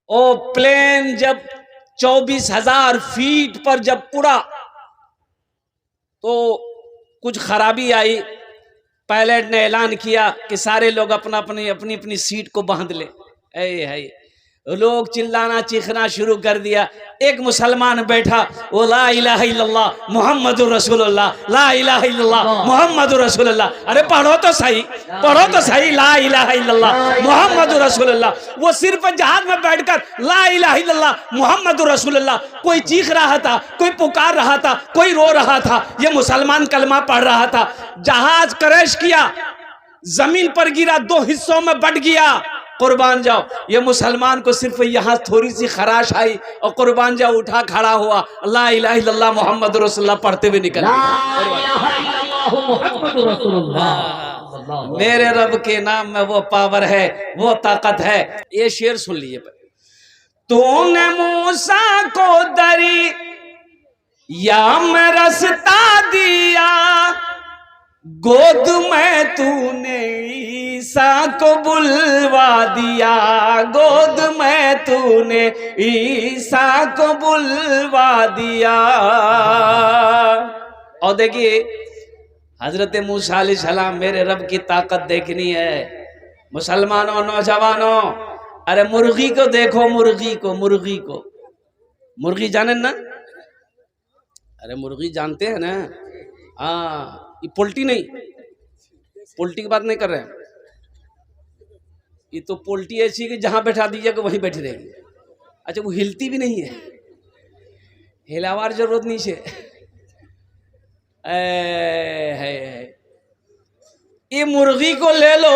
ओ plane जब 24,000 feet पर जब उड़ा तो कुछ खराबी आई। पायलट ने ऐलान किया कि सारे लोग अपना अपनी अपनी अपनी सीट को बांध ले। है लोग चिल्लाना चीखना शुरू कर दिया। एक मुसलमान बैठा, वो ला इलाहा इल्लल्लाह मुहम्मदुर रसूलुल्लाह, ला इलाहा इल्लल्लाह मुहम्मदुर रसूलुल्लाह। अरे पढ़ो तो सही, पढ़ो तो सही, ला इलाहा इल्लल्लाह मुहम्मदुर रसूलुल्लाह। वो सिर्फ जहाज में बैठकर ला इलाहा इल्लल्लाह मुहम्मदुर रसूलुल्लाह, कोई चीख रहा था, कोई पुकार रहा था, कोई रो रहा था, ये मुसलमान कलमा पढ़ रहा था। जहाज क्रैश किया, जमीन पर गिरा, 2 हिस्सों में बट गया। कुर्बान जाओ, ये मुसलमान को सिर्फ यहाँ थोड़ी सी खराश आई और कुर्बान जाओ उठा खड़ा हुआ, ला इलाहा इल्लल्लाह मुहम्मद रसूलुल्लाह पढ़ते हुए निकल गया। मेरे रब के नाम में वो पावर है, वो ताकत है। ये शेर सुन लीजिए। तूने मूसा को दरी या में रास्ता दिया, गोद में तूने ईसा को बुलवा दिया, गोद में तूने ईसा को बुलवा दिया। और देखिए हजरत मूसा अलैहिस्सलाम, मेरे रब की ताकत देखनी है। मुसलमानों नौजवानों, अरे मुर्गी को देखो, मुर्गी को, मुर्गी को, मुर्गी जाने ना? अरे मुर्गी जानते हैं ना? हाँ, ये पोल्ट्री नहीं, पोल्ट्री की बात नहीं कर रहे हैं। ये तो पोल्ट्री ऐसी कि जहां बैठा दीजिएगा वहीं बैठी रहेगी। अच्छा, वो हिलती भी नहीं है, हिलावार जरूरत नहीं है। ये मुर्गी को ले लो।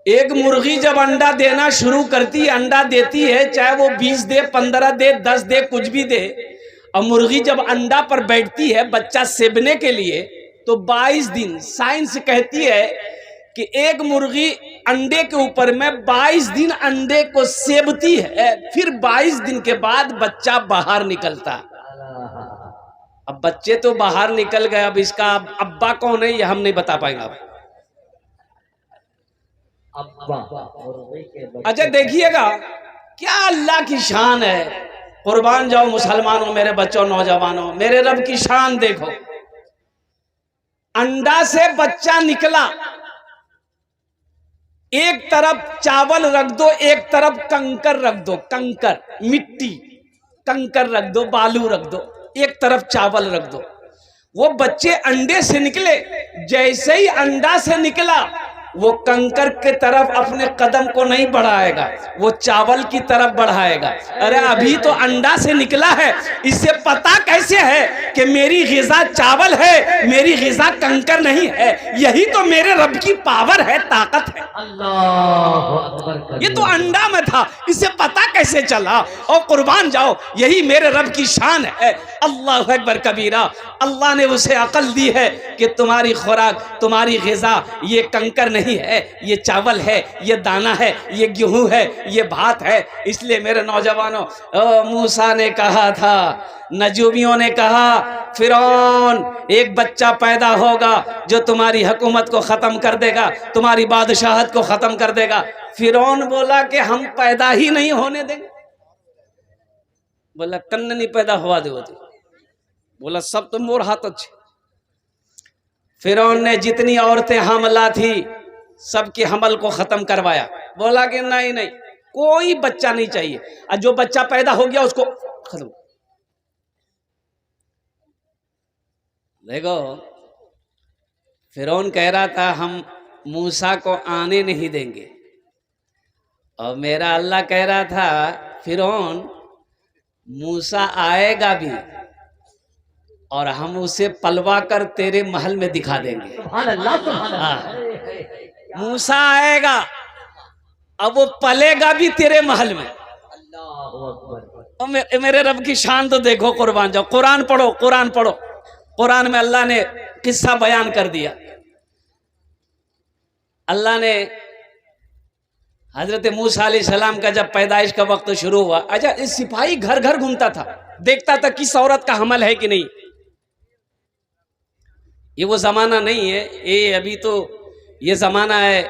एक मुर्गी जब अंडा देना शुरू करती है, अंडा देती है, चाहे वो 20 दे, 15 दे, 10 दे, कुछ भी दे, और मुर्गी जब अंडा पर बैठती है बच्चा सेबने के लिए, तो 22 दिन, साइंस कहती है कि एक मुर्गी अंडे के ऊपर में 22 दिन अंडे को सेबती है, फिर 22 दिन के बाद बच्चा बाहर निकलता। अब बच्चे तो बाहर निकल गए, अब इसका अब्बा कौन है ये हम नहीं बता पाएंगे। अच्छा देखिएगा क्या अल्लाह की शान है। कुर्बान जाओ मुसलमानों, मेरे बच्चों, नौजवानों, मेरे रब की शान देखो। अंडा से बच्चा निकला, एक तरफ चावल रख दो, एक तरफ कंकर रख दो, कंकर मिट्टी, कंकर रख दो, बालू रख दो, एक तरफ चावल रख दो। वो बच्चे अंडे से निकले, जैसे ही अंडा से निकला वो कंकर के तरफ अपने कदम को नहीं बढ़ाएगा, वो चावल की तरफ बढ़ाएगा। अरे अभी तो अंडा से निकला है, इससे पता कैसे है कि मेरी ग़िज़ा चावल है, मेरी ग़िज़ा कंकर नहीं है। यही तो मेरे रब की पावर है, ताकत है। अल्लाह, ये तो अंडा में था, इसे पता कैसे चला? और कुर्बान जाओ, यही मेरे रब की शान है। अल्लाह अकबर कबीरा। अल्लाह ने उसे अकल दी है कि तुम्हारी खुराक, तुम्हारी ग़िज़ा ये कंकर नहीं है, ये चावल है, ये दाना है, ये गेहूं है, ये भात है। इसलिए मेरे नौजवानों, मूसा ने कहा था, नजूमियों ने कहा, फिरौन एक बच्चा पैदा होगा जो तुम्हारी हुकूमत को ख़त्म कर देगा, तुम्हारी बादशाहत को ख़त्म कर देगा। फिरौन बोला कि हम पैदा ही नहीं होने देंगे। बोला कन्न नहीं पैदा हुआ दे, बोला सब तो मोर हाथ अच्छे। फिरौन ने जितनी औरतें हमला थी सबके हमल को खत्म करवाया। बोला कि नहीं नहीं, कोई बच्चा नहीं चाहिए, और जो बच्चा पैदा हो गया उसको खत्म। देखो फिरौन कह रहा था हम मूसा को आने नहीं देंगे, और मेरा अल्लाह कह रहा था फिरौन मूसा आएगा भी और हम उसे पलवा कर तेरे महल में दिखा देंगे। मूसा आएगा, अब वो पलेगा भी तेरे महल में। मेरे रब की शान तो देखो। कुर्बान जाओ, कुरान पढ़ो, कुरान पढ़ो। कुरान में अल्लाह ने किस्सा बयान कर दिया। अल्लाह ने हजरत मूसा अलैहिस्सलाम का जब पैदाइश का वक्त शुरू हुआ, अच्छा इस सिपाही घर घर घूमता था, देखता था किस औरत का हमल है कि नहीं। ये वो जमाना नहीं है, ये अभी तो ये जमाना है,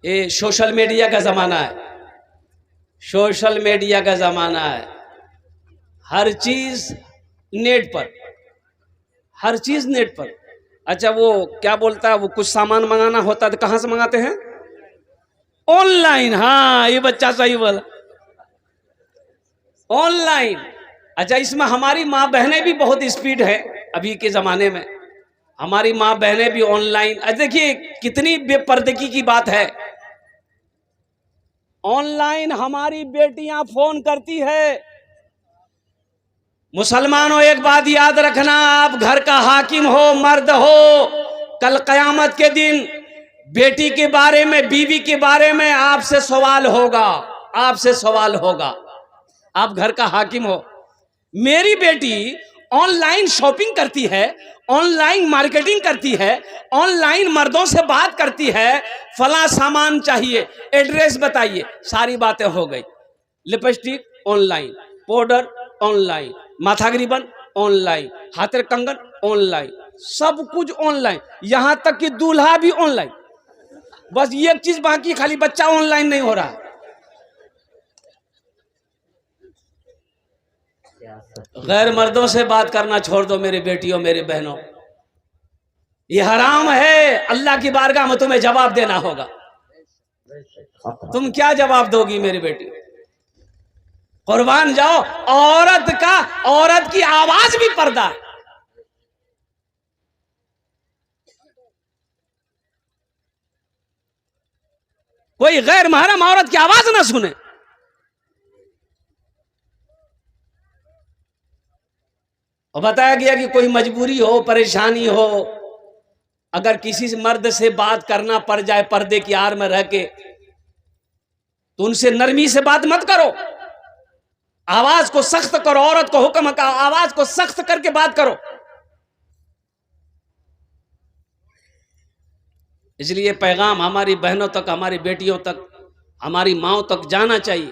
ये सोशल मीडिया का जमाना है। सोशल मीडिया का जमाना है, हर चीज नेट पर, हर चीज नेट पर। अच्छा वो क्या बोलता है, वो कुछ सामान मंगाना होता है तो कहां से मंगाते हैं? ऑनलाइन। हाँ ये बच्चा सही बोला, ऑनलाइन। अच्छा इसमें हमारी माँ बहनें भी बहुत स्पीड है अभी के जमाने में, हमारी माँ बहनें भी ऑनलाइन। देखिए कितनी बेपर्दगी की बात है, ऑनलाइन हमारी बेटियां फोन करती है। मुसलमानों एक बात याद रखना, आप घर का हाकिम हो, मर्द हो, कल कयामत के दिन बेटी के बारे में, बीवी के बारे में आपसे सवाल होगा, आपसे सवाल होगा। आप घर का हाकिम हो। मेरी बेटी ऑनलाइन शॉपिंग करती है, ऑनलाइन मार्केटिंग करती है, ऑनलाइन मर्दों से बात करती है, फला सामान चाहिए, एड्रेस बताइए, सारी बातें हो गई। लिपस्टिक ऑनलाइन, पाउडर ऑनलाइन, माथा रिबन ऑनलाइन, हाथ कंगन ऑनलाइन, सब कुछ ऑनलाइन, यहां तक कि दूल्हा भी ऑनलाइन। बस एक चीज बाकी, खाली बच्चा ऑनलाइन नहीं हो रहा है। गैर मर्दों से बात करना छोड़ दो मेरी बेटियों, मेरी बहनों, ये हराम है। अल्लाह की बारगाह में तुम्हें जवाब देना होगा। तुम क्या जवाब दोगी मेरी बेटी? कुर्बान जाओ, औरत की आवाज भी पर्दा है। कोई गैर महरम औरत की आवाज ना सुने। और बताया गया कि कोई मजबूरी हो, परेशानी हो, अगर किसी मर्द से बात करना पड़ जाए पर्दे की आड़ में रह के, तो उनसे नरमी से बात मत करो, आवाज को सख्त करो। औरत को हुक्म का आवाज को सख्त करके बात करो। इसलिए पैगाम हमारी बहनों तक, हमारी बेटियों तक, हमारी माओ तक जाना चाहिए।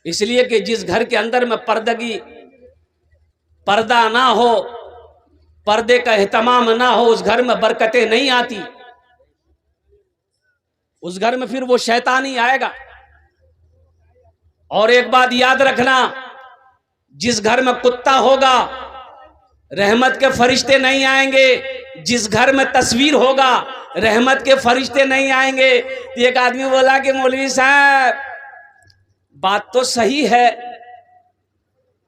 इसलिए कि जिस घर के अंदर में पर्दा ना हो, पर्दे का एहतमाम ना हो, उस घर में बरकतें नहीं आती, उस घर में फिर वो शैतान ही आएगा। और एक बात याद रखना, जिस घर में कुत्ता होगा रहमत के फरिश्ते नहीं आएंगे, जिस घर में तस्वीर होगा रहमत के फरिश्ते नहीं आएंगे। एक आदमी बोला कि मौलवी साहब बात तो सही है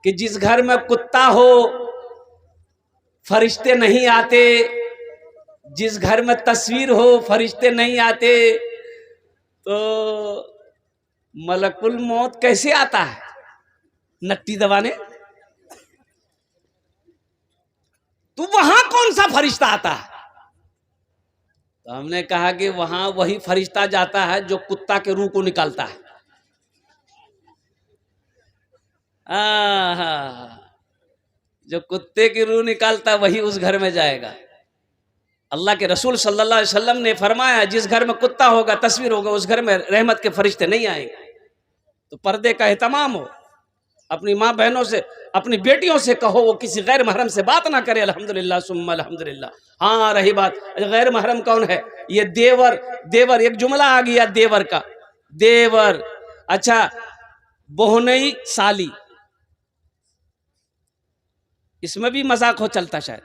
कि जिस घर में कुत्ता हो फरिश्ते नहीं आते, जिस घर में तस्वीर हो फरिश्ते नहीं आते, तो मलकुल मौत कैसे आता है नट्टी दबाने? तो वहां कौन सा फरिश्ता आता है? तो हमने कहा कि वहां वही फरिश्ता जाता है जो कुत्ता के रूह को निकालता है। जो कुत्ते की रूह निकालता है वही उस घर में जाएगा। अल्लाह के रसूल सल्लल्लाहु अलैहि वसल्लम ने फरमाया, जिस घर में कुत्ता होगा, तस्वीर होगा, उस घर में रहमत के फरिश्ते नहीं आएंगे। तो पर्दे का एहतमाम हो। अपनी माँ बहनों से, अपनी बेटियों से कहो वो किसी गैर महरम से बात ना करे। अल्हम्दुलिल्लाह सुम्मा अल्हम्दुलिल्लाह। हाँ रही बात गैर महरम कौन है? ये देवर एक जुमला आ गया देवर का, देवर। अच्छा बोहनई साली, इसमें भी मजाक हो चलता, शायद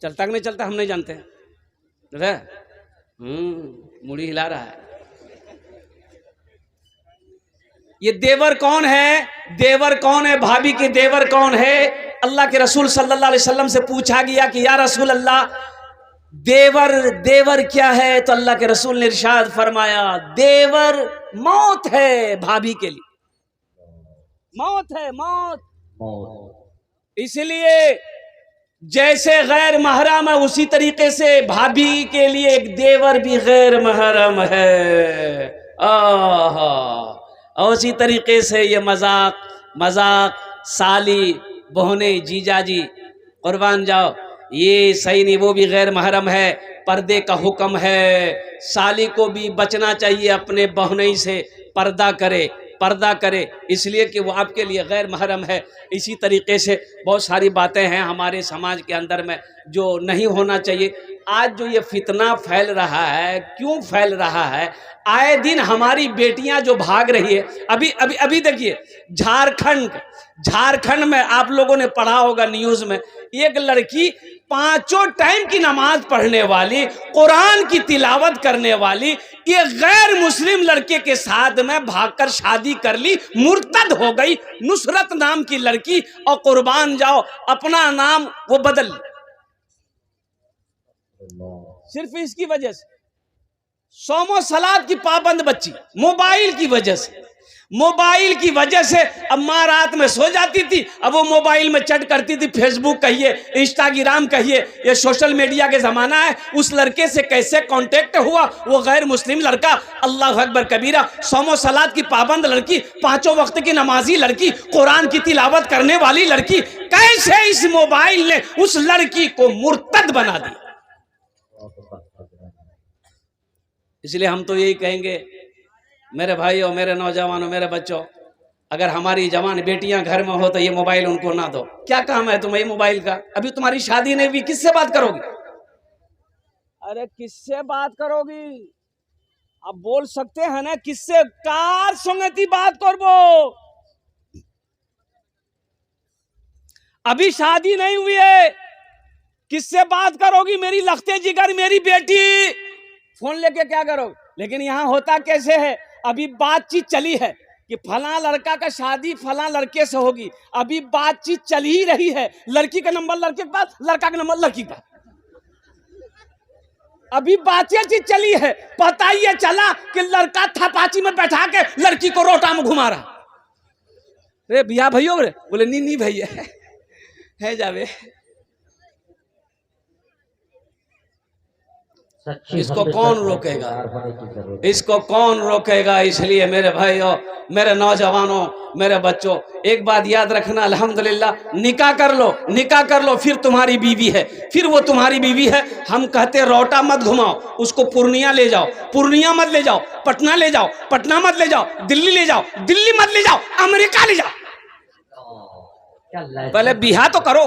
चलता कि नहीं चलता हम नहीं जानते हैं। मुड़ी हिला रहा है। ये देवर कौन है? देवर कौन है? भाभी के देवर कौन है? अल्लाह के रसूल सल्लल्लाहु अलैहि वसल्लम से पूछा गया कि या रसूल अल्लाह देवर क्या है? तो अल्लाह के रसूल ने इरशाद फरमाया, देवर मौत है भाभी के लिए, मौत है, मौत। इसलिए जैसे गैर महरम है उसी तरीके से भाभी के लिए एक देवर भी गैर महरम है। और उसी तरीके से ये मजाक साली बहने जीजाजी कुर्बान जाओ, ये सही नहीं, वो भी गैर महरम है। पर्दे का हुक्म है, साली को भी बचना चाहिए अपने बहनई से, पर्दा करे। पर्दा करे, इसलिए कि वो आपके लिए गैर महरम है। इसी तरीके से बहुत सारी बातें हैं हमारे समाज के अंदर में जो नहीं होना चाहिए। आज जो ये फितना फैल रहा है, क्यों फैल रहा है? आए दिन हमारी बेटियां जो भाग रही है, अभी अभी अभी देखिए झारखंड में आप लोगों ने पढ़ा होगा न्यूज में, एक लड़की 5 टाइम की नमाज पढ़ने वाली, कुरान की तिलावत करने वाली, ये गैर मुस्लिम लड़के के साथ में भागकर शादी कर ली, मुर्तद हो गई। नुसरत नाम की लड़की, और कुर्बान जाओ अपना नाम वो बदल ली, सिर्फ इसकी वजह से। सोमो सलाद की पाबंद बच्ची, मोबाइल की वजह से अब माँ रात में सो जाती थी, अब वो मोबाइल में चैट करती थी। फेसबुक कहिए, इंस्टाग्राम कहिए, ये सोशल मीडिया के ज़माना है। उस लड़के से कैसे कांटेक्ट हुआ, वो गैर मुस्लिम लड़का, अल्लाह अकबर कबीरा। सोमो सलाद की पाबंद लड़की, 5 वक्त की नमाजी लड़की, कुरान की तिलावत करने वाली लड़की, कैसे इस मोबाइल ने उस लड़की को मुर्तद बना दिया। इसलिए हम तो यही कहेंगे मेरे भाइयों, मेरे नौजवानों, मेरे बच्चों, अगर हमारी जवान बेटियां घर में हो तो ये मोबाइल उनको ना दो। क्या काम है तुम्हें मोबाइल का? अभी तुम्हारी शादी नहीं हुई, किससे बात करोगी? अरे किससे बात करोगी? आप बोल सकते हैं ना, किससे कार संगति बात करबो? अभी शादी नहीं हुई है, किससे बात करोगी? मेरी लखते जिगर मेरी बेटी, फोन लेके क्या करोगे? लेकिन यहाँ होता कैसे है, अभी बातचीत चली है कि फला लड़का का शादी फला लड़के से होगी, अभी बातचीत चल ही रही है। लड़की का नंबर लड़के के पास, लड़का का नंबर लड़की का, अभी बातचीत चली है। पता ये चला कि लड़का थपाची में बैठा के लड़की को रोटा में घुमा रहा। अरे भैया भैया, बोले नी भैया है जावे, इसको कौन रोकेगा? इसको कौन रोकेगा? इसलिए मेरे भाइयों, मेरे नौजवानों, मेरे बच्चों, एक बात याद रखना, अल्हम्दुलिल्लाह निकाह कर लो, फिर तुम्हारी बीवी है, फिर वो तुम्हारी बीवी है। हम कहते रोटा मत घुमाओ, उसको पूर्णिया ले जाओ, पूर्णिया मत ले जाओ, पटना ले जाओ, पटना मत ले जाओ, दिल्ली ले जाओ, दिल्ली मत ले जाओ, अमेरिका ले जाओ। पहले बिहा तो करो,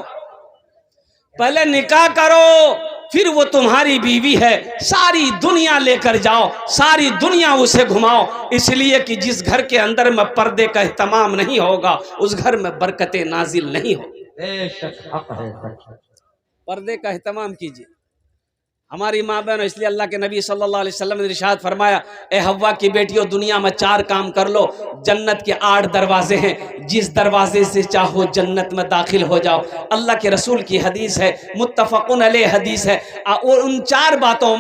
पहले निकाह करो, फिर वो तुम्हारी बीवी है। सारी दुनिया लेकर जाओ, सारी दुनिया उसे घुमाओ, इसलिए कि जिस घर के अंदर में पर्दे का एहतमाम नहीं होगा, उस घर में बरकतें नाजिल नहीं होगी। पर्दे का एहतमाम कीजिए हमारी माँ बहन। इसलिए अल्लाह के नबी सल्लल्लाहु अलैहि वसल्लम ने इरशाद फरमाया, ए हव्वा की बेटियों, दुनिया में 4 काम कर लो, जन्नत के 8 दरवाजे हैं, जिस दरवाजे से चाहो जन्नत में दाखिल हो जाओ। अल्लाह के रसूल की हदीस है, मुत्तफकुन अलैह हदीस है। और उन 4 बातों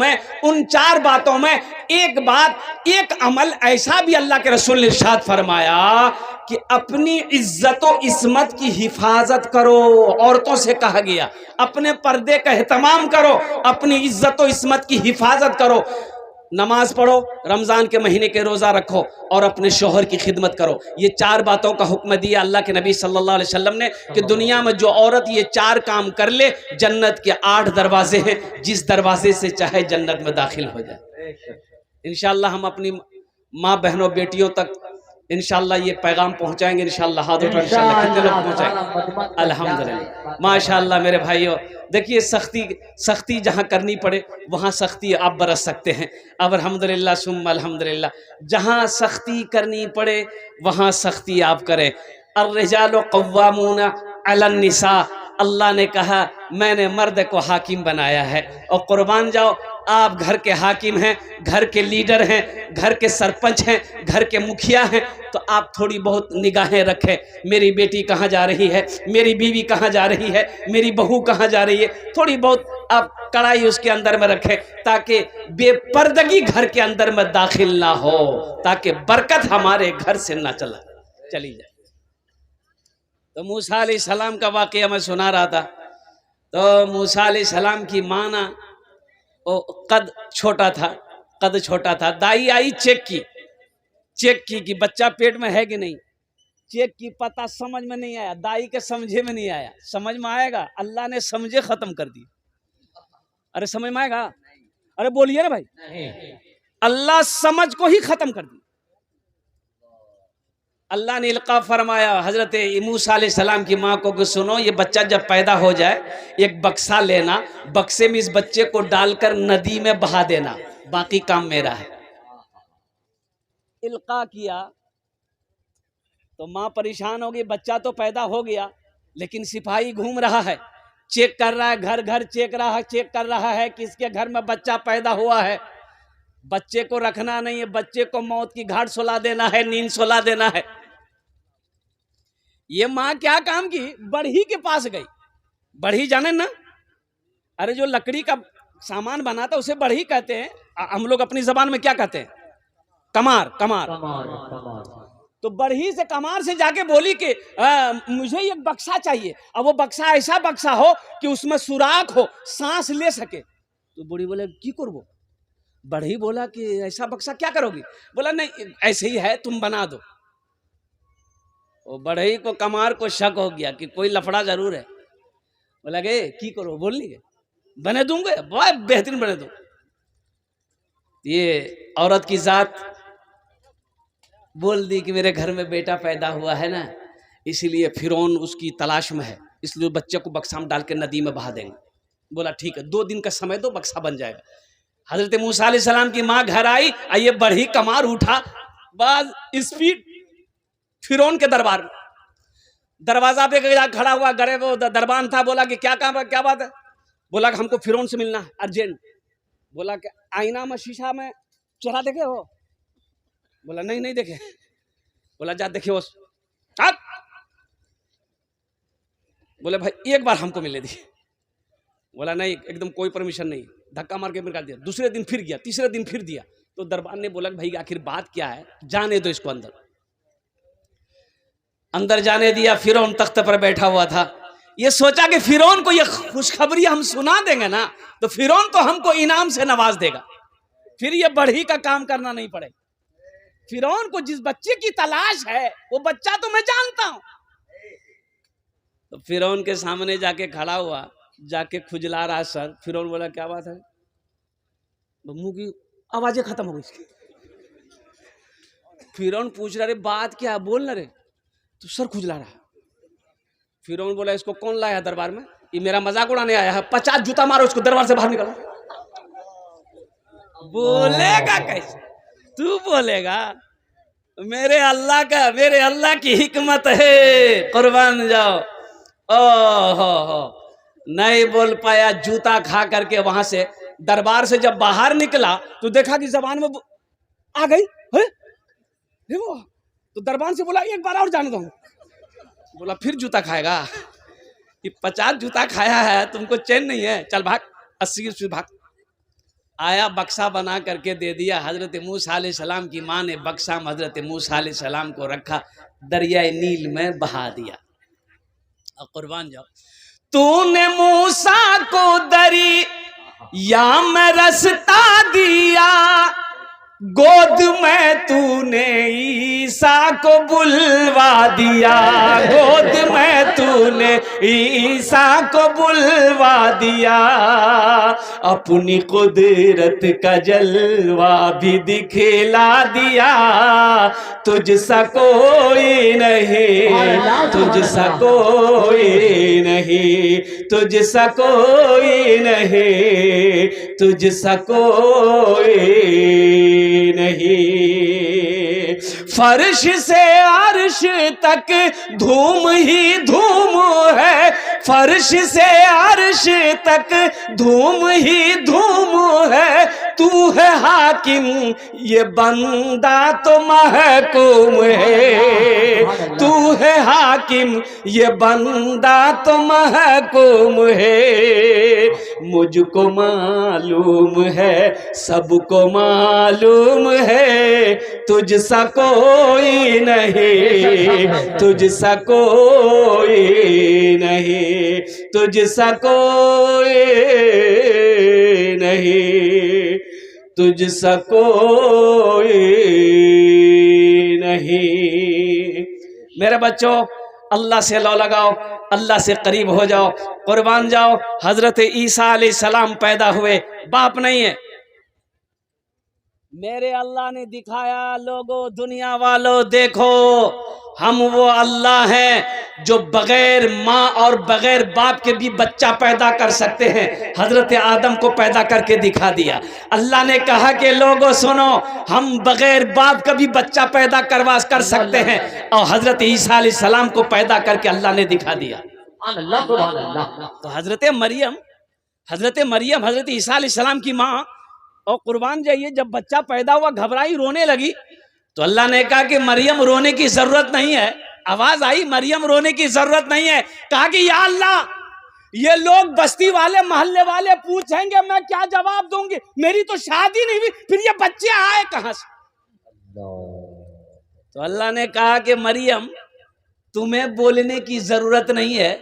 में एक बात, एक अमल ऐसा भी अल्लाह के रसूल ने इरशाद फरमाया कि अपनी इज्जत और इस्मत की हिफाजत करो। औरतों से कहा गया अपने पर्दे का एहतमाम करो, अपनी इज्जत और इस्मत की हिफाजत करो, नमाज पढ़ो, रमजान के महीने के रोजा रखो और अपने शोहर की खिदमत करो। ये 4 बातों का हुक्म दिया अल्लाह के नबी सल्लल्लाहु अलैहि वसल्लम ने कि दुनिया में जो औरत ये 4 काम कर ले, जन्नत के 8 दरवाजे हैं, जिस दरवाजे से चाहे जन्नत में दाखिल हो जाए। इंशाअल्लाह हम अपनी माँ बहनों बेटियों तक इंशाअल्लाह ये पैगाम पहुंचाएंगे। इंशाअल्लाह हाथ उठा, इंशाअल्लाह कितने लोग पहुंचाएंगे? अल्हम्दुलिल्लाह, माशाअल्लाह। मेरे भाइयों देखिए, सख्ती जहाँ करनी पड़े वहाँ सख्ती आप बरस सकते हैं। अब अल्हम्दुलिल्लाह सुम्मा अल्हम्दुलिल्लाह, जहाँ सख्ती करनी पड़े वहाँ सख्ती आप करें। अर्रिजालु क़व्वामूना अलन निसा, अल्लाह ने कहा मैंने मर्द को हाकिम बनाया है। और कुर्बान जाओ, आप घर के हाकिम हैं, घर के लीडर हैं, घर के सरपंच हैं, घर के मुखिया हैं, तो आप थोड़ी बहुत निगाहें रखें। मेरी बेटी कहाँ जा रही है, मेरी बीवी कहाँ जा रही है, मेरी बहू कहाँ जा रही है, थोड़ी बहुत आप कड़ाई उसके अंदर में रखें, ताकि बेपर्दगी घर के अंदर में दाखिल ना हो, ताकि बरकत हमारे घर से ना चली जाए। तो मूसा अलैहिस्सलाम का वाक़या मैं सुना रहा था। तो मूसा अलैहिस्सलाम की माँ ना, वो कद छोटा था, दाई आई चेक की कि बच्चा पेट में है कि नहीं, चेक की, पता समझ में नहीं आया, दाई के समझे में नहीं आया। समझ में आएगा, अल्लाह ने समझे खत्म कर दी। अरे समझ में आएगा? अरे बोलिए ना भाई, अल्लाह समझ को ही खत्म कर दी। अल्लाह ने इल्का फरमाया हजरत मूसा अलैहिस्सलाम की माँ को कि सुनो, ये बच्चा जब पैदा हो जाए एक बक्सा लेना, बक्से में इस बच्चे को डालकर नदी में बहा देना, बाकी काम मेरा है। इल्का किया तो माँ परेशान हो गई, बच्चा तो पैदा हो गया लेकिन सिपाही घूम रहा है, चेक कर रहा है, घर घर चेक कर रहा है किसके घर में बच्चा पैदा हुआ है। बच्चे को रखना नहीं है, बच्चे को मौत की घाट सुला देना है, नींद सुला देना है। ये माँ क्या काम की, बढ़ई के पास गई। बढ़ई जाने ना, अरे जो लकड़ी का सामान बनाता उसे बढ़ई कहते हैं, हम लोग अपनी जबान में क्या कहते हैं, कमार। कमार, कमार, कमार। तो बढ़ई से कमार से जाके बोली कि मुझे एक बक्सा चाहिए। अब वो बक्सा ऐसा बक्सा हो कि उसमें सुराख हो, सांस ले सके। तो बूढ़ी बोले की करबो। बढ़ई बोला कि ऐसा बक्सा क्या करोगी। बोला नहीं ऐसे ही है, तुम बना दो। वो बढ़ई को कमार को शक हो गया कि कोई लफड़ा जरूर है। बोला गे की करो, बोल नहीं बने दूंगे, बहुत बेहतरीन बने दूंगा। ये औरत की जात बोल दी कि मेरे घर में बेटा पैदा हुआ है ना, इसीलिए फिरौन उसकी तलाश में है, इसलिए बच्चे को बक्सा में डाल के नदी में बहा देंगे। बोला ठीक है, 2 दिन का समय दो, बक्सा बन जाएगा। हजरत मूसा अलैहिस्सलाम की माँ घर आई, ये बढ़ी कमार उठा, बस स्पीड फिरौन के दरबार में, दरवाजा पे खड़ा हुआ, गरे वो दरबान था। बोला कि क्या काम है, क्या बात है। बोला कि हमको फिरौन से मिलना है अर्जेंट। बोला कि आईना में शीशा में चेहरा देखे हो। बोला नहीं नहीं देखे। बोला जा देखे उस। बोले भाई एक बार हमको मिलने दिए। बोला नहीं, एकदम कोई परमिशन नहीं, धक्का मार के निकाल दिया। दूसरे दिन फिर गया, तीसरे दिन फिर दिया। तो दरबार ने बोला भाई आखिर बात क्या है, जाने दो इसको अंदर। अंदर जाने दिया। फिरौन तख्त पर बैठा हुआ था। ये सोचा कि फिरौन को ये खुशखबरी हम सुना देंगे ना तो फिरौन तो हमको इनाम से नवाज देगा, फिर ये बढ़ी का काम करना नहीं पड़ेगा। फिरौन को जिस बच्चे की तलाश है वो बच्चा तो मैं जानता हूं। तो फिरौन के सामने जाके खड़ा हुआ, जाके खुजला रहा सर। फिरौन बोला क्या बात है। मुंह की आवाजें खत्म हो गई। फिरौन पूछ रहा रे बात क्या, बोल ना रे। तो सर खुजला रहा। फिरौन बोला इसको कौन लाया दरबार में, ये मेरा मजाक उड़ाने आया है, 50 जूता मारो इसको, दरबार से बाहर निकलो। बोलेगा कैसे, तू बोलेगा। मेरे अल्लाह की हिकमत है, कुर्बान जाओ। हो नहीं बोल पाया, जूता खा करके वहां से दरबार से जब बाहर निकला तो देखा कि जबान में आ गई है? वो तो दरबार से बोला एक बार और जाने दो। बोला फिर जूता खाएगा, ये 50 जूता खाया है, तुमको चैन नहीं है, चल भाग, 80 रुपये भाग। आया, बक्सा बना करके दे दिया। हजरत मूसा अलैहिस्सलाम की माँ ने बक्सा में हजरत मूसा अलैहिस्सलाम को रखा, दरियाए नील में बहा दिया। अब कुर्बान जाओ। तूने मूसा को दरिया में रास्ता दिया, गोद में तूने ईसा को बुलवा दिया, गोद में तूने ईसा को बुलवा दिया। अपनी कुदरत का जलवा भी दिखला दिया, तुझसा कोई नहीं, तुझसा कोई नहीं, तुझसा कोई नहीं, तुझसा कोई नहीं। फर्श से अर्श तक धूम ही धूम है, फर्श से अर्श तक धूम ही धूम है। तू है हाकिम, ये बंदा तो महकूम है, तू है हाकिम, ये बंदा तो महकूम है। मुझको मालूम है, सबको मालूम है, तुझसा कोई नहीं, तुझसा कोई नहीं, तुझसा कोई नहीं, तुझसा कोई नहीं। मेरे बच्चों, अल्लाह से लो लगाओ, अल्लाह से करीब हो जाओ, कुर्बान जाओ। हजरत ईसा अलैहिस्सलाम पैदा हुए, बाप नहीं है। मेरे अल्लाह ने दिखाया, लोगों दुनिया वालों देखो, हम वो अल्लाह हैं जो बगैर माँ और बगैर बाप के भी बच्चा पैदा कर सकते हैं। हजरत आदम को पैदा करके दिखा दिया। अल्लाह ने कहा कि लोगों सुनो, हम बगैर बाप का भी बच्चा पैदा कर सकते हैं, और हजरत ईसा अलैहिस्सलाम को पैदा करके अल्लाह ने दिखा दिया। तो हजरत मरियम हजरत ईसा अलैहिस्सलाम की माँ, और कुर्बान जाइए, जब बच्चा पैदा हुआ घबराई, रोने लगी, तो अल्लाह ने कहा कि मरियम रोने की जरूरत नहीं है। आवाज आई, मरियम रोने की जरूरत नहीं है। कहा कि या अल्लाह, ये लोग बस्ती वाले मोहल्ले वाले पूछेंगे, मैं क्या जवाब दूंगी? मेरी तो शादी नहीं हुई, फिर ये बच्चे आए कहां से? तो अल्लाह ने कहा कि मरियम, तुम्हें बोलने की जरूरत नहीं है।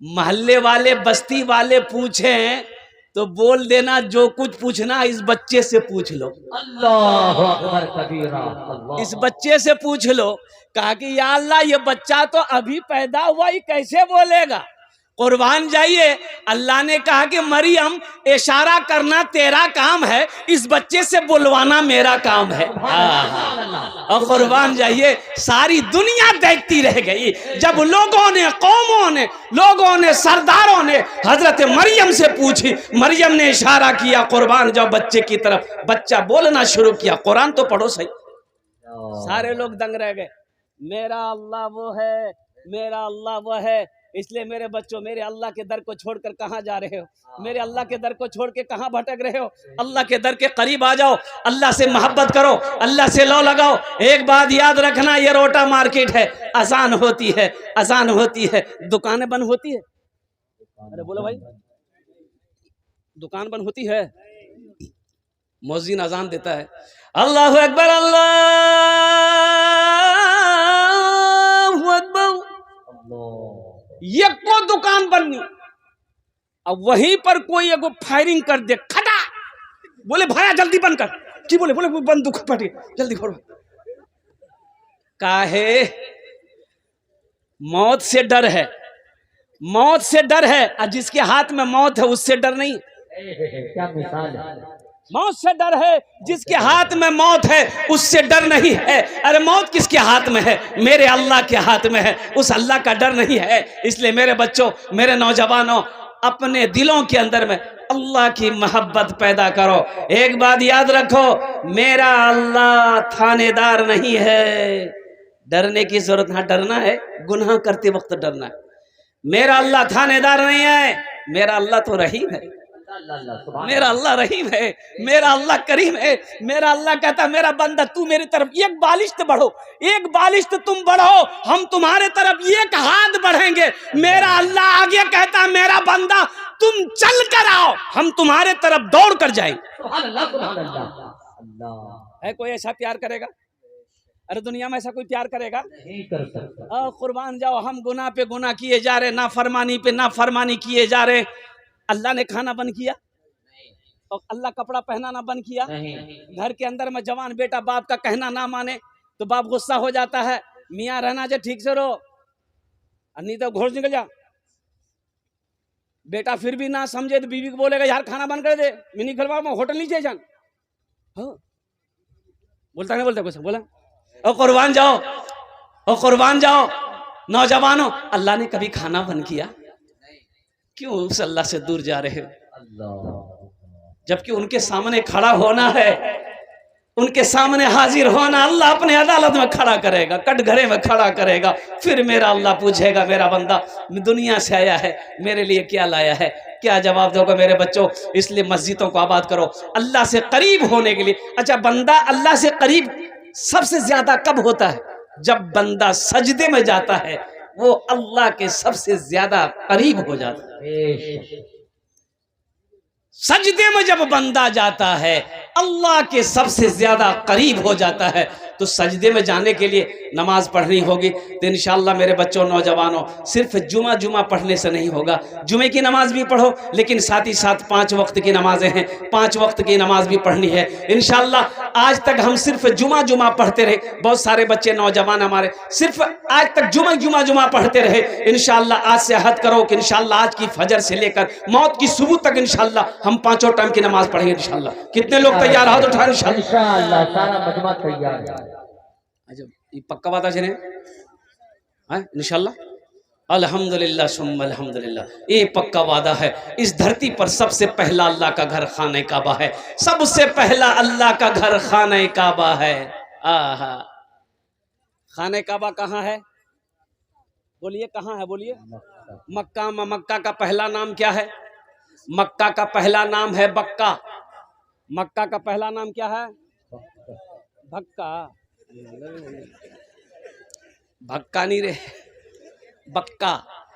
मोहल्ले वाले बस्ती वाले पूछें तो बोल देना, जो कुछ पूछना इस बच्चे से पूछ लो। अल्लाह अकबर कबीरा, अल्लाह। इस बच्चे से पूछ लो। कहा कि या अल्लाह, ये बच्चा तो अभी पैदा हुआ, ये कैसे बोलेगा? कुर्बान जाइए, अल्लाह ने कहा कि मरियम, इशारा करना तेरा काम है, इस बच्चे से बुलवाना मेरा काम है। और कुर्बान जाइए, सारी दुनिया देखती रह गई जब लोगों ने, कौमों ने, लोगों ने, सरदारों ने हजरत मरियम से पूछी। मरियम ने इशारा किया, कुर्बान जाओ बच्चे की तरफ, बच्चा बोलना शुरू किया। कुरान तो पढ़ो सही। सारे लोग दंग रह गए। मेरा अल्लाह वो है, मेरा अल्लाह वो है। इसलिए मेरे बच्चों, मेरे अल्लाह के दर को छोड़कर कहाँ जा रहे हो? मेरे अल्लाह के दर को छोड़ के कहाँ भटक रहे हो? अल्लाह के दर के करीब आ जाओ, अल्लाह से मोहब्बत करो, अल्लाह से लो लगाओ। एक बात याद रखना, ये रोटा मार्केट है, अजान होती है, अजान होती है, दुकानें बंद होती है। अरे बोलो भाई, दुकान बंद होती है, मुअज्जिन अजान देता है, अल्लाहु अकबर, अल्लाहु अकबर, ये को दुकान बननी। अब वहीं पर कोई एगो फायरिंग कर दे, खड़ा बोले भाया जल्दी बंद कर, जी बोले बंदूक पटी जल्दी खोलो। काहे? मौत से डर है, मौत से डर है, और जिसके हाथ में मौत है उससे डर नहीं। क्या मिसाल है। मौत से डर है, जिसके हाथ में मौत है उससे डर नहीं है। अरे मौत किसके हाथ में है? मेरे अल्लाह के हाथ में है, उस अल्लाह का डर नहीं है। इसलिए मेरे बच्चों, मेरे नौजवानों, अपने दिलों के अंदर में अल्लाह की मोहब्बत पैदा करो। एक बात याद रखो, मेरा अल्लाह थानेदार नहीं है। डरने की जरूरत, हाँ डरना है, गुनाह करते वक्त डरना है। मेरा अल्लाह थानेदार नहीं है, मेरा अल्लाह तो रहीम है। मेरा अल्लाह रहीम है, मेरा अल्लाह करीम है। मेरा अल्लाह कहता है, मेरा बंदा तू मेरी तरफ एक बालिश्त बढ़ो, एक बालिश्त तुम बढ़ो, हम तुम्हारे तरफ एक हाथ बढ़ेंगे। मेरा अल्लाह आगे कहता है, मेरा बंदा तुम चल कर आओ, हम तुम्हारे तरफ दौड़ कर जाएंगे। है कोई ऐसा प्यार करेगा? अरे दुनिया में ऐसा कोई प्यार करेगा? नहीं कर सकता। कुर्बान जाओ, हम गुनाह पे गुनाह किए जा रहे, नाफरमानी पे नाफरमानी किए जा रहे। अल्लाह ने खाना बंद किया और अल्लाह कपड़ा पहनाना बंद किया। घर के अंदर में जवान बेटा बाप का कहना ना माने तो बाप गुस्सा हो जाता है, मियाँ रहना जो ठीक से रहो, नहीं तो घोष निकल जा। बेटा फिर भी ना समझे तो बीवी को बोलेगा, यार खाना बंद कर दे, मिनी खलवा में होटल नीचे जान। बोलता नहीं बोलता कुछ बोला। और कुर्बान जाओ, और कुर्बान जाओ नौजवानों, अल्लाह ने कभी खाना बंद किया? क्यों उस अल्लाह से दूर जा रहे हो? जबकि उनके सामने खड़ा होना है, उनके सामने हाजिर होना, अल्लाह अपने अदालत में खड़ा करेगा, कटघरे में खड़ा करेगा। फिर मेरा अल्लाह पूछेगा, मेरा बंदा दुनिया से आया है, मेरे लिए क्या लाया है? क्या जवाब दोगे मेरे बच्चों? इसलिए मस्जिदों को आबाद करो अल्लाह से करीब होने के लिए। अच्छा, बंदा अल्लाह से करीब सबसे ज्यादा कब होता है? जब बंदा सजदे में जाता है, वो अल्लाह के सबसे ज्यादा करीब हो जाता है। सजदे में जब बंदा जाता है, अल्लाह के सबसे ज्यादा करीब हो जाता है। तो सजदे में जाने के लिए नमाज पढ़नी होगी। तो इंशाअल्लाह मेरे बच्चों, नौजवानों, सिर्फ जुमा पढ़ने से नहीं होगा। जुमे की नमाज भी पढ़ो, लेकिन साथ ही साथ 5 वक्त की नमाजें हैं, 5 वक्त की नमाज भी पढ़नी है इंशाअल्लाह। आज तक हम सिर्फ जुमा पढ़ते रहे, बहुत सारे बच्चे नौजवान हमारे सिर्फ आज तक जुमा पढ़ते रहे। इंशाअल्लाह आज से अहद करो कि इंशाअल्लाह आज की फजर से लेकर मौत की सुबह तक इंशाअल्लाह हम 5 टाइम की नमाज पढ़ेंगे इंशाअल्लाह। कितने लोग तैयार? हाथ उठाएं इंशाअल्लाह। सारा मजमा तैयार है। अच्छा, ये पक्का बात है। इंशाल्लाह। अल्हम्दुलिल्लाह सुम्मा अल्हम्दुलिल्लाह। ये पक्का वादा है, इस धरती पर सबसे पहला अल्लाह का घर खाने काबा है, सबसे पहला अल्लाह का घर खाने काबा है। आहा, खाने काबा कहाँ है? बोलिए कहाँ है, बोलिए। मक्का में। मक्का का पहला नाम क्या है? मक्का का पहला नाम है बक्का। मक्का का पहला नाम क्या है? भक्का। भक्का नहीं रे, बक्का।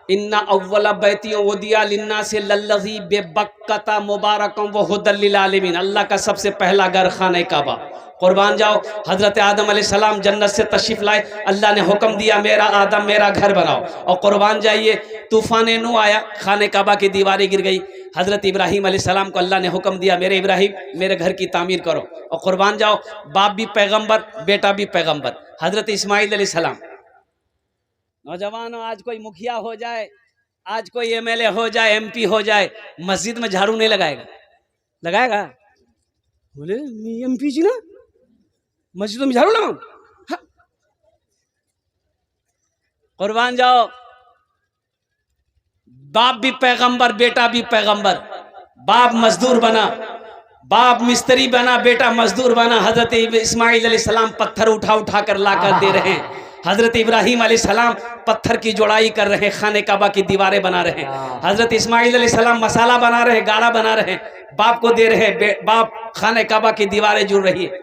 इन्ना अव्वला बैतियों वदिया लिन्ना से लल्लज़ी बेबक्कता मुबारकम व हुदल लिल आलमीन। अल्लाह का सबसे पहला घर खाने काबा। कुर्बान जाओ, हजरत आदम अलैहिस्सलाम जन्नत से तशरीफ लाए, अल्लाह ने हुक्म दिया मेरा आदम मेरा घर बनाओ, और कुर्बान जाइए तूफान नू आया, खाने काबा की दीवारें गिर गई। हजरत इब्राहीम अलैहिस्सलाम को अल्लाह ने हुक्म दिया मेरे इब्राहीम मेरे घर की तामीर करो, और कुर्बान जाओ बाप भी पैगम्बर बेटा भी पैगम्बर, हजरत इस्माइल अलैहिस्सलाम। नौजवानों, आज कोई मुखिया हो जाए, आज कोई एमएलए हो जाए, एमपी हो जाए, मस्जिद में झाड़ू नहीं लगाएगा? लगाएगा? बोले एमपी जी ना मस्जिदों में झाड़ू लगाऊं? हाँ। कुर्बान जाओ, बाप भी पैगंबर बेटा भी पैगंबर। बाप मजदूर बना, बाप मिस्त्री बना, बेटा मजदूर बना। हजरत इस्माइल अलैहिस्सलाम पत्थर उठा उठा कर लाकर दे रहे हैं, हजरत इब्राहीम अलैहिस्सलाम पत्थर की जोड़ाई कर रहे हैं, खाने काबा की दीवारें बना रहे हैं। हजरत इस्माइल अलैहिस्सलाम मसाला बना रहे हैं, गाढ़ा बना रहे हैं, बाप को दे रहे हैं, बाप खाने काबा की दीवारें जुड़ रही है।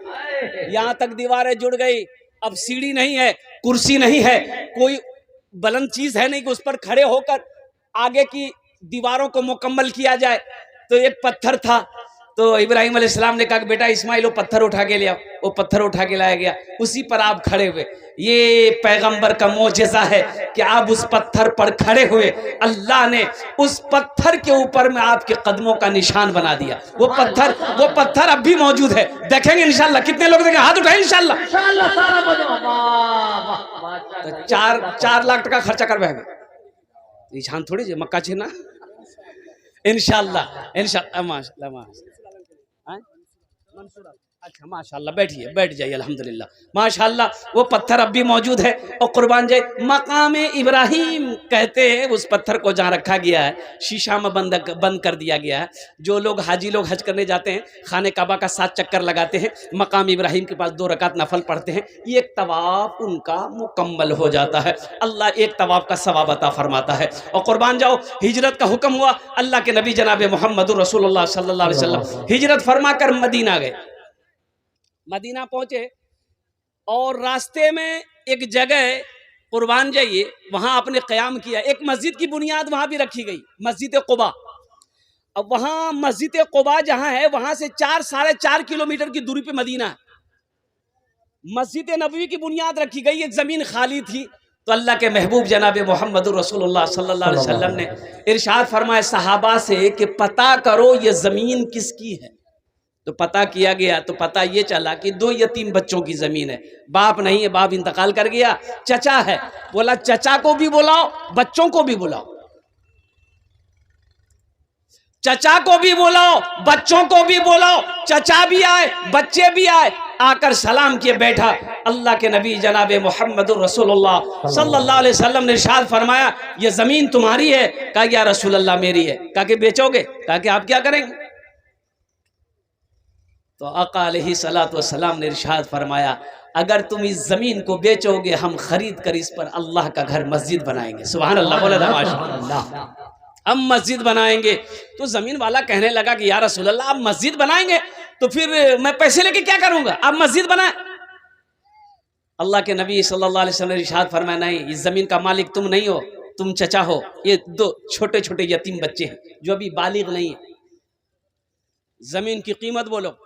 यहाँ तक दीवारें जुड़ गई, अब सीढ़ी नहीं है, कुर्सी नहीं है, कोई बुलंद चीज है नहीं कि उस पर खड़े होकर आगे की दीवारों को मुकम्मल किया जाए। तो एक पत्थर था, तो इब्राहीम अलैहिस्सलाम ने कहा कि बेटा इस्माइल वो पत्थर उठा के ले आओ, वो पत्थर उठा के लाया गया, उसी पर आप खड़े हुए। ये पैगंबर का मोजेज़ा है कि आप उस पत्थर पर खड़े हुए, अल्लाह ने उस पत्थर के ऊपर में आपके कदमों का निशान बना दिया। वो पत्थर अब भी मौजूद है, देखेंगे इंशाल्लाह। कितने लोग देखेंगे? हाथ उठाए इंशाल्लाह। तो 4 लाख टका खर्चा करवाएंगे, निशान थोड़ी जे मक्का छे ना। इंशाल्लाह इंशाल्लाह माशाल्लाह माशाल्लाह। अच्छा माशाल्लाह, बैठिए, बैठ जाइए। अल्हम्दुलिल्लाह माशाल्लाह, वो पत्थर अब भी मौजूद है। और कुर्बान जाए, मकाम इब्राहीम कहते हैं उस पत्थर को जहाँ रखा गया है, शीशा में बंद कर दिया गया है। जो लोग हाजी लोग हज करने जाते हैं, खाने काबा का 7 चक्कर लगाते हैं, मकाम इब्राहीम के पास 2 रकात नफल पढ़ते हैं, एक तवाफ उनका मुकम्मल हो जाता है। अल्लाह एक तवाफ का सवाब अता फरमाता है। और कुर्बान जाओ, हिजरत का हुक्म हुआ, अल्लाह के नबी जनाब मोहम्मद रसूलुल्लाह सल्लल्लाहु अलैहि वसल्लम हिजरत फरमा कर मदीना गए। मदीना पहुंचे और रास्ते में एक जगह, कुर्बान जाइए, वहां आपने क़याम किया। एक मस्जिद की बुनियाद वहां भी रखी गई, मस्जिद कुबा। अब वहां मस्जिद कुबा जहां है, वहां से 4-4.5 किलोमीटर की दूरी पे मदीना है। मस्जिद नबवी की बुनियाद रखी गई, एक जमीन खाली थी। तो अल्लाह के महबूब जनाब मोहम्मद रसूलुल्लाह सल्लल्लाहु अलैहि वसल्लम ने इरशाद फरमाया सहाबा से कि पता करो ये जमीन किसकी है। तो पता किया गया, तो पता ये चला कि 2 यतीम बच्चों की जमीन है, बाप नहीं है, बाप इंतकाल कर गया, चचा है। बोला चचा को भी बुलाओ, बच्चों को भी बुलाओ, चचा को भी बुलाओ, बच्चों को भी बुलाओ। चचा भी आए, बच्चे भी आए, आकर सलाम किए, बैठा। अल्लाह के नबी जनाब मोहम्मद रसूलुल्लाह सल्लल्लाहु अलैहि वसल्लम ने इरशाद फरमाया ये जमीन तुम्हारी है? कहा या रसूल अल्लाह मेरी है। कहा कि बेचोगे? कहा कि आप क्या करेंगे? तो आका अलैहिस्सलातु वस्सलाम ने इरशाद फरमाया अगर तुम इस जमीन को बेचोगे, हम खरीद कर इस पर अल्लाह का घर मस्जिद बनाएंगे। सुभान अल्लाह, बोला था माशाअल्लाह, हम मस्जिद बनाएंगे। तो जमीन वाला कहने लगा कि या रसूल अल्लाह आप मस्जिद बनाएंगे तो फिर मैं पैसे लेके क्या करूंगा, आप मस्जिद बनाए। अल्लाह के नबी सल्लल्लाहु अलैहि वसल्लम ने इरशाद फरमाया नहीं, इस जमीन का मालिक तुम नहीं हो, तुम चचा हो। ये 2 छोटे छोटे यतीम बच्चे हैं जो अभी बालिग नहीं है। जमीन की कीमत बोलो।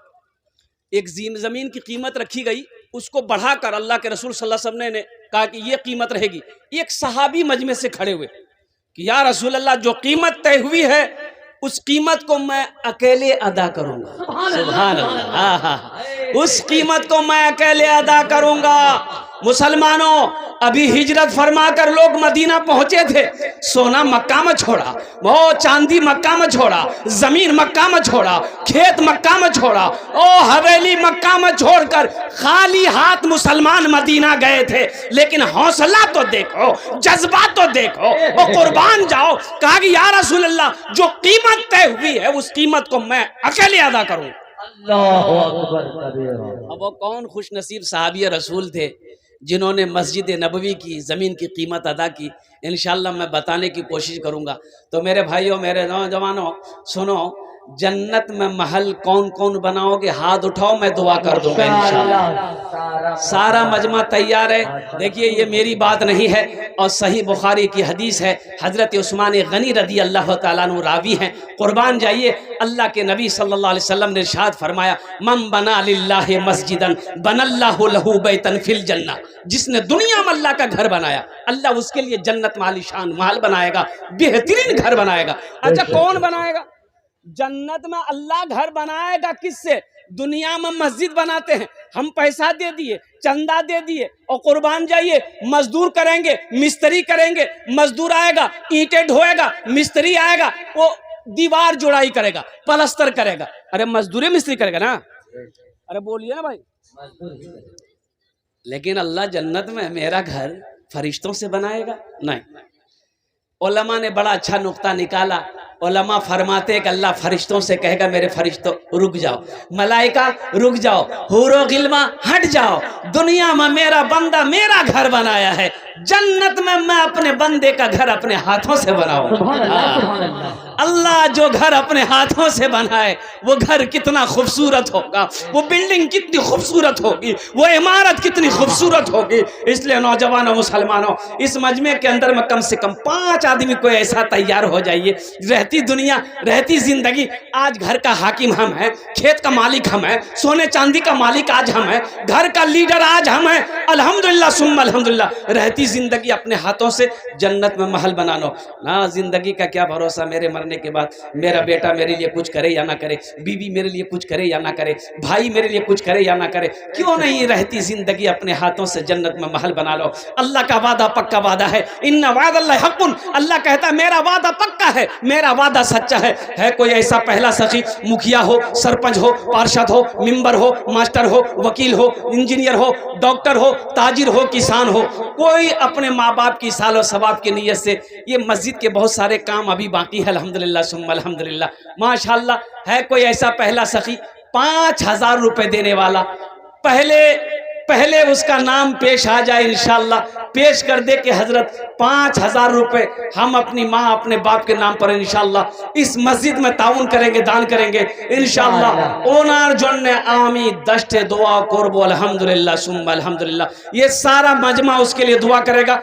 एक जमीन की कीमत रखी गई, उसको बढ़ाकर अल्लाह के रसूल सल्लल्लाहु अलैहि वसल्लम ने कहा कि ये कीमत रहेगी। एक सहाबी मजमे से खड़े हुए कि या रसूल अल्लाह जो कीमत तय हुई है उस कीमत को मैं अकेले अदा करूंगा। सुभान अल्लाह, उस कीमत को मैं अकेले अदा करूंगा, मुसलमानों, अभी हिजरत फरमा कर लोग मदीना पहुंचे थे, सोना मक्का में छोड़ा, वो चांदी मक्का में छोड़ा, जमीन मक्का में छोड़ा, खेत मक्का में छोड़ा, ओ हवेली मक्का में छोड़कर खाली हाथ मुसलमान मदीना गए थे। लेकिन हौसला तो देखो, जज्बा तो देखो, वो कुर्बान जाओ। कहा कि या रसूल अल्लाह, जो कीमत तय हुई है उस कीमत को मैं अकेले अदा करूं। अल्लाहु अकबर कबीरा। अब वो कौन खुश नसीब सहाबी रसूल थे जिन्होंने मस्जिद नबवी की ज़मीन की कीमत अदा की। इंशाअल्लाह मैं बताने की कोशिश करूँगा। तो मेरे भाइयों, मेरे नौजवानों, सुनो, जन्नत में महल कौन कौन बनाओगे, हाथ उठाओ, मैं दुआ कर दूंगा इंशाअल्लाह। सारा मजमा तैयार है। देखिए, ये मेरी बात नहीं है और सही बुखारी की हदीस है। हजरत उस्मान गनी रदी अल्लाह तआला अन्हु रावी हैं। कुर्बान जाइए, अल्लाह के नबी सल्लल्लाहु अलैहि वसल्लम ने इरशाद फरमाया, मन बना लिल्लाहि मस्जिदन बनल्लाहु लहू बैतन फिल जन्नह। जिसने दुनिया में अल्लाह का घर बनाया, अल्लाह उसके लिए जन्नत में आलीशान महल बनाएगा, बेहतरीन घर बनाएगा। अच्छा, कौन बनाएगा? जन्नत में अल्लाह घर बनाएगा किससे? दुनिया में मस्जिद बनाते हैं, हम पैसा दे दिए, चंदा दे दिए और कुर्बान जाइए, मजदूर करेंगे, मिस्त्री करेंगे, मजदूर आएगा, ईंटें ढोएगा, मिस्त्री आएगा, वो दीवार जुड़ाई करेगा, पलस्तर करेगा। अरे मजदूरी मिस्त्री करेगा ना? अरे बोलिए ना भाई। लेकिन अल्लाह जन्नत में मेरा घर फरिश्तों से बनाएगा? नहीं। उलमा ने बड़ा अच्छा नुक्ता निकाला। उलमा फरमाते कि अल्लाह फरिश्तों से कहेगा, मेरे फरिश्तों रुक जाओ, मलाइका रुक जाओ, हुरो गिल्मा हट जाओ, दुनिया में मेरा बंदा मेरा घर बनाया है, जन्नत में मैं अपने बंदे का घर अपने हाथों से बनाऊंगा। अल्लाह जो घर अपने हाथों से बनाए वो घर कितना खूबसूरत होगा, वो बिल्डिंग कितनी खूबसूरत होगी, वो इमारत कितनी खूबसूरत होगी। इसलिए नौजवानों, मुसलमानों, इस मजमे के अंदर में कम से कम 5 आदमी कोई ऐसा तैयार हो जाइए। रहती दुनिया, रहती जिंदगी, आज घर का हाकिम हम हैं, खेत का मालिक हम हैं, सोने चांदी का मालिक आज हम हैं, घर का लीडर आज हम हैं। अल्हम्दुलिल्लाह सुम्मा अल्हम्दुलिल्लाह। रहती जिंदगी अपने हाथों से जन्नत में महल बना लो ना। जिंदगी का क्या भरोसा, मेरे मरने के बाद मेरा बेटा मेरे लिए कुछ करे या ना करे, बीवी मेरे लिए कुछ करे या ना करे, भाई मेरे लिए कुछ करे या ना करे। क्यों नहीं रहती जिंदगी अपने हाथों से जन्नत में महल बना लो। अल्लाह का वादा पक्का वादा है, इन्ना वादल्लाहि हक़्क़ुन। अल्लाह कहता है मेरा वादा पक्का है, मेरा वादा सच्चा है कोई ऐसा पहला सखी, मुखिया हो, सरपंच हो, पार्षद हो, मेंबर हो, मास्टर हो, वकील हो, इंजीनियर हो, डॉक्टर हो, ताजिर हो, किसान हो, कोई अपने माँ बाप की सालो सवाब की नीयत से, ये मस्जिद के बहुत सारे काम अभी बाकी है, अल्हम्दुलिल्लाह सुम्मा अल्हम्दुलिल्लाह, माशाअल्लाह। है कोई ऐसा पहला सखी 5000 रुपए देने वाला, पहले उसका नाम पेश आ जाए, इंशाअल्लाह पेश कर दे कि हजरत 5000 रुपए हम अपनी माँ अपने बाप के नाम पर इंशाअल्लाह इस मस्जिद में ताउन करेंगे, दान करेंगे इंशाअल्लाह। ओनार जोन्ने आमी दस्ते दुआ करबो अल्हम्दुलिल्लाह सुम्मा अल्हम्दुलिल्लाह। ये सारा मजमा उसके लिए दुआ करेगा।